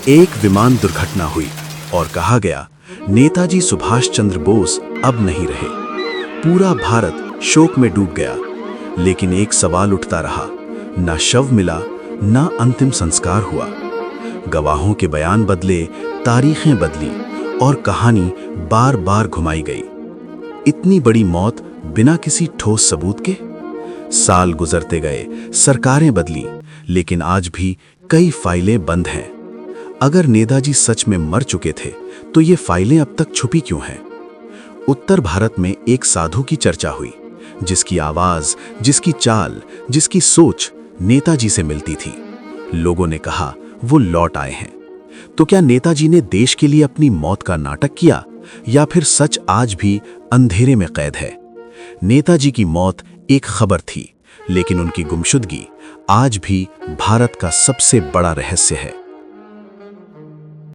एक विमान दुर्घटना हुई और कहा गया नेताजी सुभाष चंद्र बोस अब नहीं रहे। पूरा भारत शोक में डूब गया। लेकिन एक सवाल उठता रहा, ना शव मिला, ना अंतिम संस्कार हुआ। गवाहों के बयान बदले, तारीखें बदली और कहानी बार बार घुमाई गई। इतनी बड़ी मौत बिना किसी ठोस सबूत के। साल गुजरते गए, सरकारें बदली, लेकिन आज भी कई फाइलें बंद हैं। अगर नेताजी सच में मर चुके थे तो ये फाइलें अब तक छुपी क्यों हैं? उत्तर भारत में एक साधु की चर्चा हुई, जिसकी आवाज, जिसकी चाल, जिसकी सोच नेताजी से मिलती थी। लोगों ने कहा वो लौट आए हैं। तो क्या नेताजी ने देश के लिए अपनी मौत का नाटक किया, या फिर सच आज भी अंधेरे में कैद है? नेताजी की मौत एक खबर थी, लेकिन उनकी गुमशुदगी आज भी भारत का सबसे बड़ा रहस्य है।